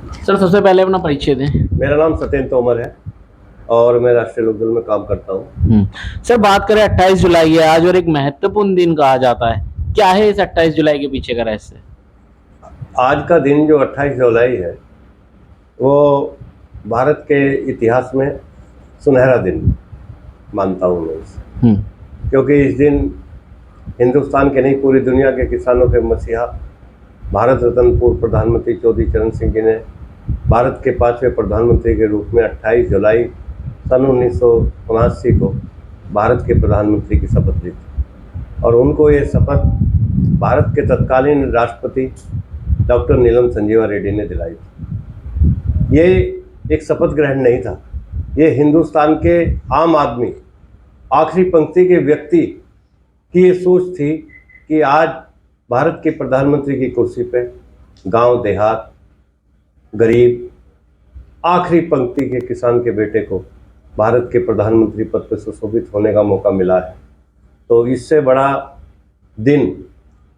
Sir सबसे पहले अपना परिचय दें। मेरा नाम सत्येंद्र तोमर है और मैं राष्ट्रीय लोकदल में काम करता हूँ। सर बात करें 28 जुलाई है आज और एक महत्वपूर्ण दिन कहा जाता है, क्या है इस 28 जुलाई के पीछे का रहस्य? आज का दिन जो 28 जुलाई है वो भारत के इतिहास में सुनहरा दिन मानता हूँ मैं इसे, क्योंकि इस दिन हिंदुस्तान के नहीं पूरी दुनिया के किसानों के मसीहा भारत रत्न पूर्व प्रधानमंत्री चौधरी चरण सिंह जी ने भारत के 5वें प्रधानमंत्री के रूप में 28 जुलाई सन 1979 को भारत के प्रधानमंत्री की शपथ ली थी और उनको ये शपथ भारत के तत्कालीन राष्ट्रपति डॉक्टर नीलम संजीवा रेड्डी ने दिलाई थी। ये एक शपथ ग्रहण नहीं था, ये हिंदुस्तान के आम आदमी, आखिरी पंक्ति के व्यक्ति की ये सोच थी कि आज भारत के प्रधानमंत्री की कुर्सी पे गांव देहात, गरीब, आखिरी पंक्ति के किसान के बेटे को भारत के प्रधानमंत्री पद पर सुशोभित होने का मौका मिला है। तो इससे बड़ा दिन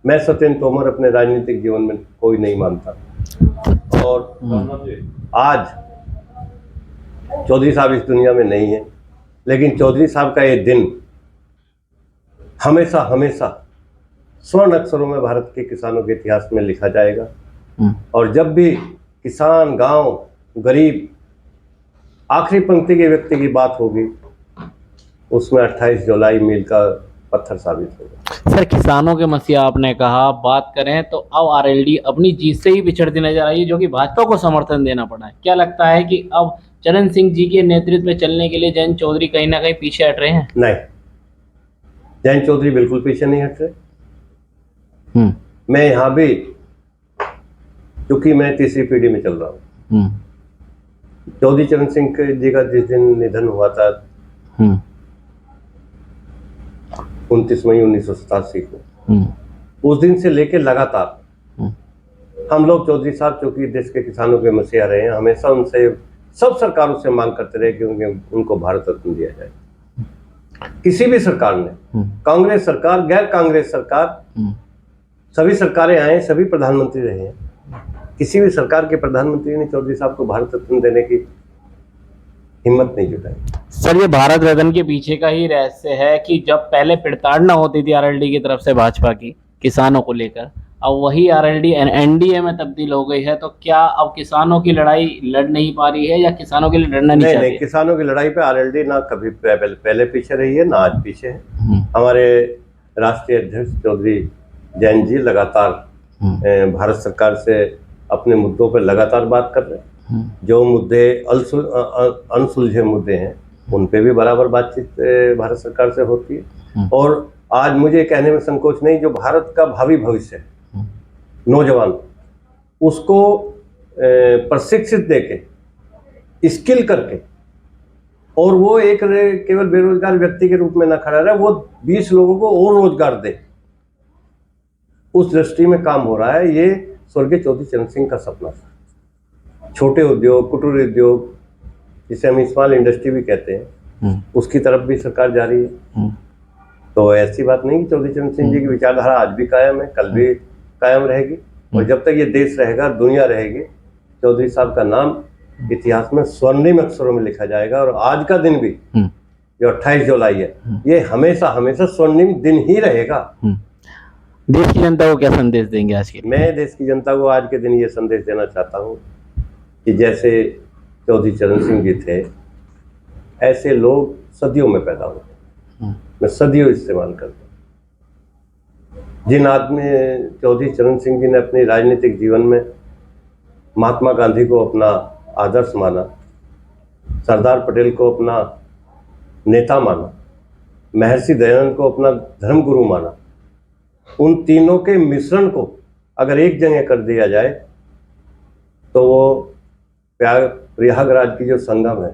मैं सत्येंद्र तोमर अपने राजनीतिक जीवन में कोई नहीं मानता। और आज चौधरी साहब इस दुनिया में नहीं है, लेकिन चौधरी साहब का ये दिन हमेशा हमेशा स्वर्ण अक्षरों में भारत के किसानों के इतिहास में लिखा जाएगा। और जब भी किसान, गांव, गरीब, आखिरी पंक्ति के व्यक्ति की बात होगी, उसमें 28 जुलाई मील का पत्थर साबित होगा। सर किसानों के मसीहा आपने कहा, बात करें तो अब आरएलडी अपनी जीत से ही पिछड़ती नजर आई है, जो कि भाजपा को समर्थन देना पड़ा है। क्या लगता है कि अब चरण सिंह जी के नेतृत्व में चलने के लिए जयंत चौधरी कहीं ना कहीं पीछे हट रहे हैं? नहीं, जयंत चौधरी बिल्कुल पीछे नहीं हट रहे। मैं यहाँ भी, क्योंकि मैं तीसरी पीढ़ी में चल रहा हूँ, चौधरी चरण सिंह जी का जिस दिन निधन हुआ था 29 मई 1987 को, उस दिन से लेकर लगातार हम लोग चौधरी साहब, चूंकि देश के किसानों के मसीहा रहे हैं, हमेशा उनसे, सब सरकारों से मांग करते रहे कि उनको भारत रत्न दिया जाए। किसी भी सरकार ने, कांग्रेस सरकार, गैर कांग्रेस सरकार, सभी सरकारें आए, सभी प्रधानमंत्री रहे हैं, किसी भी सरकार के प्रधानमंत्री ने चौधरी साहब को भारत रत्न देने की हिम्मत नहीं जुटाई। सर ये भारत रत्न के पीछे का ही रहस्य है कि जब पहले प्रताड़ना होती थी आरएलडी की तरफ से भाजपा की किसानों को लेकर, अब वही आरएलडी एनडीए में तब्दील हो गई है, तो क्या अब किसानों की लड़ाई लड़ नहीं पा रही है या किसानों के लिए लड़ना नहीं चाहती? नहीं, किसानों की लड़ाई पे आरएलडी ना कभी पहले पीछे रही है, ना आज पीछे है। हमारे राष्ट्रीय अध्यक्ष चौधरी जयंत जी लगातार भारत सरकार से अपने मुद्दों पर लगातार बात कर रहे हैं। जो मुद्दे अनसुलझे मुद्दे हैं, उन पे भी बराबर बातचीत भारत सरकार से होती है। और आज मुझे कहने में संकोच नहीं, जो भारत का भावी भविष्य है, नौजवान, उसको प्रशिक्षित देके, स्किल करके, और वो एक केवल बेरोजगार व्यक्ति के रूप में ना खड़ा रहे, वो 20 लोगों को और रोजगार दे, उस दृष्टि में काम हो रहा है। ये स्वर्गीय चौधरी चरण सिंह का सपना था। छोटे उद्योग, कुटीर उद्योग, जिसे हम स्मॉल इंडस्ट्री भी कहते हैं, उसकी तरफ भी सरकार जा रही है। तो ऐसी बात नहीं कि चौधरी चरण सिंह जी की विचारधारा आज भी कायम है, कल भी कायम रहेगी, और जब तक ये देश रहेगा, दुनिया रहेगी, चौधरी साहब का नाम इतिहास में स्वर्णिम अक्षरों में लिखा जाएगा। और आज का दिन भी जो 28 जुलाई है, ये हमेशा हमेशा स्वर्णिम दिन ही रहेगा। देश की जनता को क्या संदेश देंगे आज के? मैं देश की जनता को आज के दिन ये संदेश देना चाहता हूँ कि जैसे चौधरी चरण सिंह जी थे, ऐसे लोग सदियों में पैदा होते हैं। मैं सदियों इस्तेमाल करता हूँ। जिन आदमी, चौधरी चरण सिंह जी ने अपनी राजनीतिक जीवन में महात्मा गांधी को अपना आदर्श माना, सरदार पटेल को अपना नेता माना, महर्षि दयानंद को अपना धर्मगुरु माना, उन तीनों के मिश्रण को अगर एक जगह कर दिया जाए तो वो प्रयागराज की जो संगम है,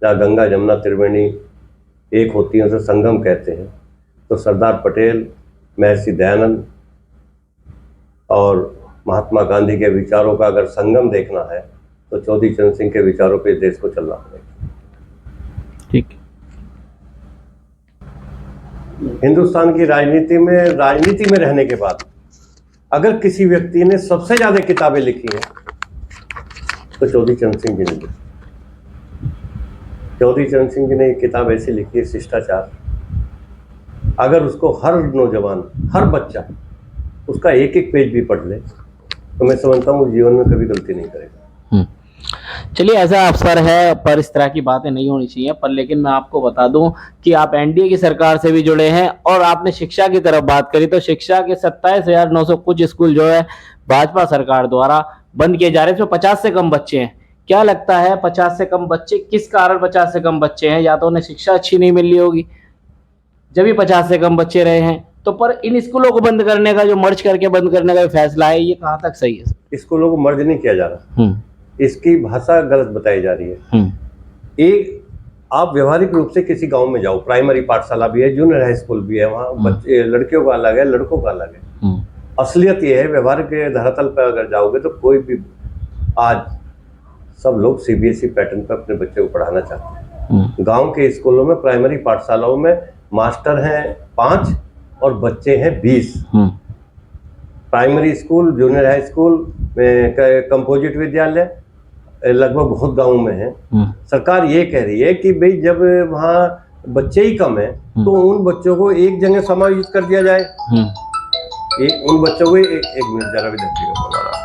जहाँ गंगा जमुना त्रिवेणी एक होती है, उसे संगम कहते हैं। तो सरदार पटेल, महर्षि दयानंद और महात्मा गांधी के विचारों का अगर संगम देखना है, तो चौधरी चरण सिंह के विचारों पे देश को चलना पड़ेगा। ठीक। हिंदुस्तान की राजनीति में रहने के बाद अगर किसी व्यक्ति ने सबसे ज्यादा किताबें लिखी हैं, तो चौधरी चरण सिंह जी ने लिखी। चौधरी चरण सिंह जी ने एक किताब ऐसी लिखी है, शिष्टाचार। अगर उसको हर नौजवान, हर बच्चा उसका एक एक पेज भी पढ़ ले तो मैं समझता हूँ जीवन में कभी गलती नहीं करेगा। चलिए, ऐसा अवसर है पर इस तरह की बातें नहीं होनी चाहिए। पर लेकिन मैं आपको बता दूं कि आप एनडीए की सरकार से भी जुड़े हैं और आपने शिक्षा की तरफ बात करी तो शिक्षा के 27,900 कुछ स्कूल जो है भाजपा सरकार द्वारा बंद किए जा रहे हैं, इसमें 50 से कम बच्चे हैं। क्या लगता है 50 से कम बच्चे किस कारण 50 से कम बच्चे हैं? या तो उन्हें शिक्षा अच्छी नहीं मिल रही होगी जब भी 50 से कम बच्चे रहे हैं तो। पर इन स्कूलों को बंद करने का, जो मर्ज करके बंद करने का फैसला है, ये कहाँ तक सही है? स्कूलों को मर्ज नहीं किया जा रहा, इसकी भाषा गलत बताई जा रही है। एक आप व्यवहारिक रूप से किसी गांव में जाओ, प्राइमरी पाठशाला भी है, जूनियर हाई स्कूल भी है, वहाँ बच्चे लड़कियों का अलग है, लड़कों का अलग है। असलियत ये है, व्यवहार के धरातल पर अगर जाओगे तो कोई भी, आज सब लोग सीबीएसई पैटर्न पर अपने बच्चे को पढ़ाना चाहते हैं। गांव के स्कूलों में, प्राइमरी पाठशालाओं में मास्टर हैं 5 और बच्चे हैं 20। Primary school, junior high school में कंपोजिट विद्यालय लगभग बहुत गाँव में है। सरकार ये कह रही है कि भाई जब वहाँ बच्चे ही कम है तो उन बच्चों को एक जगह समायोजित कर दिया जाए। उन बच्चों को एक मिनट जरा विद्यार्थी का बोला रहा,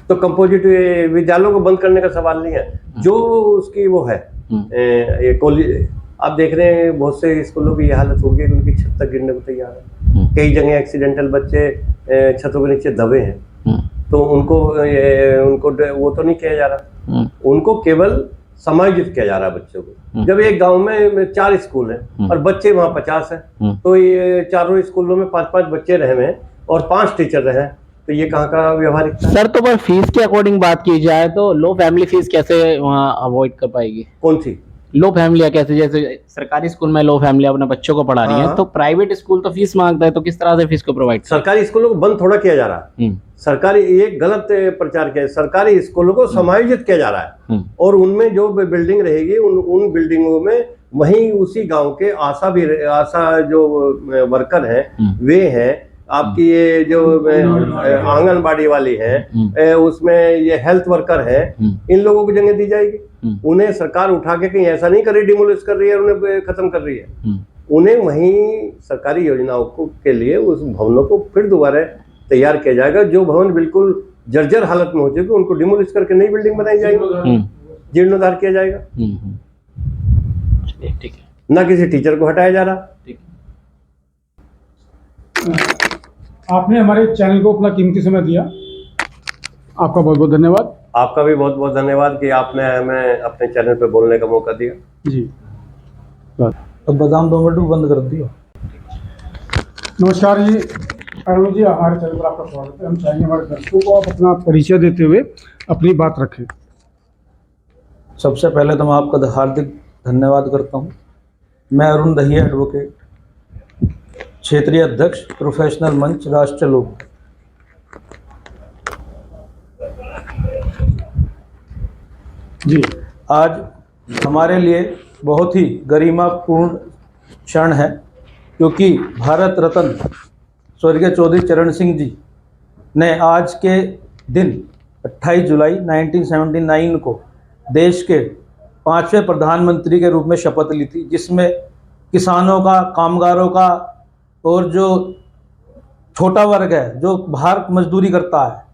तो कंपोजिट विद्यालयों को बंद करने का सवाल नहीं है। जो उसकी वो है ये कॉलेज, आप देख रहे हैं बहुत से स्कूलों की ये हालत हो गई कि उनकी छत तक गिरने को तैयार है। कई जगह एक्सीडेंटल बच्चे छतों के नीचे दबे हैं, तो उनको वो तो नहीं किया जा रहा, उनको केवल समायोजित किया जा रहा है बच्चों को। जब एक गांव में 4 स्कूल हैं और बच्चे वहाँ 50 हैं, तो ये चारों स्कूलों में 5-5 बच्चे रहे हैं और 5 टीचर रहे हैं, तो ये कहाँ का व्यवहारिक सर? तो पर फीस के अकॉर्डिंग बात की जाए तो लो फैमिली फीस कैसे वहाँ अवॉइड कर पाएगी? कौन सी लो फैमिली? कैसे? जैसे सरकारी स्कूल में लो फैमिली अपने बच्चों को पढ़ा रही है, तो प्राइवेट स्कूल तो फीस मांगता है, तो किस तरह से फीस को प्रोवाइड? सरकारी स्कूलों को बंद थोड़ा किया जा रहा है, सरकारी, ये गलत प्रचार किया, सरकारी स्कूलों को समायोजित किया जा रहा है। और उनमें जो बिल्डिंग रहेगी उन बिल्डिंगों में वहीं उसी गांव के आशा जो वर्कर हैं वे हैं, आपकी ये जो आंगनबाड़ी वाली है, उसमें ये हेल्थ वर्कर है, इन लोगों को जगह दी जाएगी। उन्हें सरकार उठा के कहीं ऐसा नहीं कर रही, डिमोलिश कर रही है, उन्हें खत्म कर रही है। उन्हें वहीं सरकारी योजनाओं के लिए उस भवनों को फिर दोबारा तैयार किया जाएगा। जो भवन बिल्कुल जर्जर हालत में हो चुके उनको डिमोलिश करके नई बिल्डिंग बनाई जाएगी, जीर्णोद्धार किया जाएगा। ठीक है, ना किसी टीचर को हटाया जा रहा। आपने हमारे चैनल को अपना कीमती समय दिया, आपका बहुत बहुत धन्यवाद। आपका भी बहुत बहुत धन्यवाद कि आपने हमें अपने चैनल पे बोलने का मौका दिया। जी, अब बादाम 2 मिनट बंद कर दियो। नमस्कार जी, अरुण जी, हमारे चैनल पर आपका स्वागत है। हम चाहेंगे हमारे दर्शकों को आप अपना परिचय देते हुए अपनी बात रखें। सबसे पहले तो मैं आपका हार्दिक धन्यवाद करता हूँ। मैं अरुण दहिया, एडवोकेट, क्षेत्रीय अध्यक्ष, प्रोफेशनल मंच, राष्ट्रीय लोक। जी, आज हमारे लिए बहुत ही गरिमापूर्ण क्षण है, क्योंकि भारत रत्न स्वर्गीय चौधरी चरण सिंह जी ने आज के दिन 28 जुलाई 1979 को देश के 5वें प्रधानमंत्री के रूप में शपथ ली थी, जिसमें किसानों का, कामगारों का और जो छोटा वर्ग है, जो बाहर मजदूरी करता है,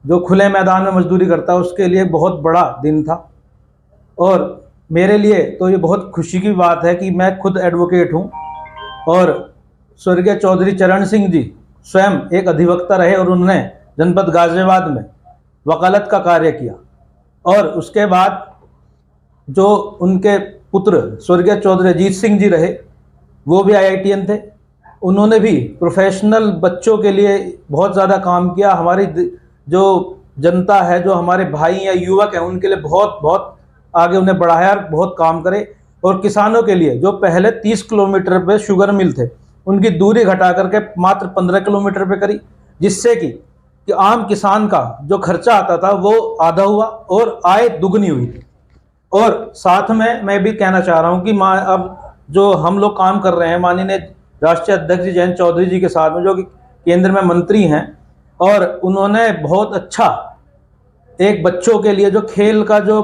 जो खुले मैदान में मजदूरी करता है, उसके लिए बहुत बड़ा दिन था। और मेरे लिए तो ये बहुत खुशी की बात है कि मैं खुद एडवोकेट हूँ और स्वर्गीय चौधरी चरण सिंह जी स्वयं एक अधिवक्ता रहे और उन्होंने जनपद गाजियाबाद में वकालत का कार्य किया। और उसके बाद जो उनके पुत्र स्वर्गीय चौधरी अजीत सिंह जी रहे, वो भी IITN थे। उन्होंने भी प्रोफेशनल बच्चों के लिए बहुत ज़्यादा काम किया। हमारी जो जनता है, जो हमारे भाई या युवक हैं, उनके लिए बहुत बहुत आगे उन्हें बढ़ाया, बहुत काम करे। और किसानों के लिए जो पहले 30 किलोमीटर पे शुगर मिल थे, उनकी दूरी घटा करके मात्र 15 किलोमीटर पे करी, जिससे कि आम किसान का जो खर्चा आता था वो आधा हुआ और आय दुगनी हुई थी। और साथ में मैं भी कहना चाह रहा हूँ कि अब जो हम लोग काम कर रहे हैं, माननीय राष्ट्रीय अध्यक्ष जयंत चौधरी जी के साथ में, जो कि केंद्र में मंत्री हैं, और उन्होंने बहुत अच्छा एक बच्चों के लिए जो खेल का जो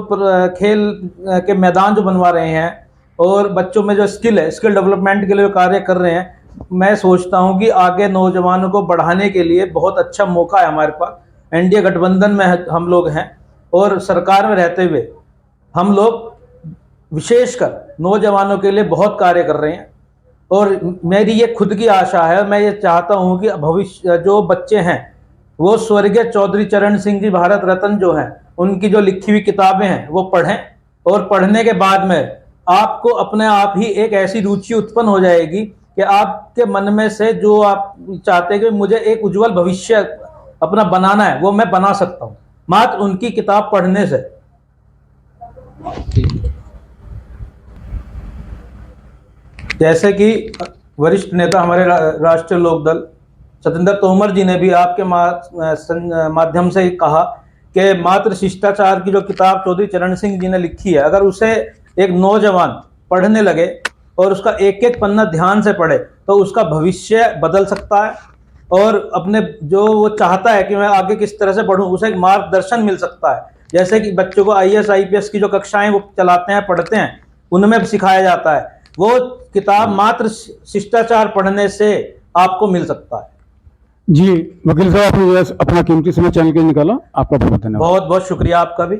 खेल के मैदान जो बनवा रहे हैं और बच्चों में जो स्किल है, स्किल डेवलपमेंट के लिए जो कार्य कर रहे हैं, मैं सोचता हूं कि आगे नौजवानों को बढ़ाने के लिए बहुत अच्छा मौका है हमारे पास। एनडीए गठबंधन में हम लोग हैं और सरकार में रहते हुए हम लोग विशेषकर नौजवानों के लिए बहुत कार्य कर रहे हैं। और मेरी ये खुद की आशा है, मैं ये चाहता हूँ कि भविष्य जो बच्चे हैं वो स्वर्गीय चौधरी चरण सिंह जी भारत रत्न जो हैं उनकी जो लिखी हुई किताबें हैं वो पढ़ें, और पढ़ने के बाद में आपको अपने आप ही एक ऐसी रुचि उत्पन्न हो जाएगी कि आपके मन में से जो आप चाहते हैं कि मुझे एक उज्जवल भविष्य अपना बनाना है, वो मैं बना सकता हूँ मात्र उनकी किताब पढ़ने से। जैसे कि वरिष्ठ नेता हमारे राष्ट्रीय लोकदल सतेंद्र तोमर जी ने भी आपके माध्यम से कहा कि मात्र शिष्टाचार की जो किताब चौधरी चरण सिंह जी ने लिखी है, अगर उसे एक नौजवान पढ़ने लगे और उसका एक एक पन्ना ध्यान से पढ़े तो उसका भविष्य बदल सकता है, और अपने जो वो चाहता है कि मैं आगे किस तरह से बढ़ूं उसे एक मार्गदर्शन मिल सकता है। जैसे कि बच्चों को IAS IPS की जो कक्षाएं वो चलाते हैं, पढ़ते हैं, उनमें सिखाया जाता है, वो किताब मात्र शिष्टाचार पढ़ने से आपको मिल सकता है। जी वकील साहब, आपने अपना कीमती समय चैनल के लिए निकाला, आपका बहुत धन्यवाद। बहुत बहुत शुक्रिया आपका भी।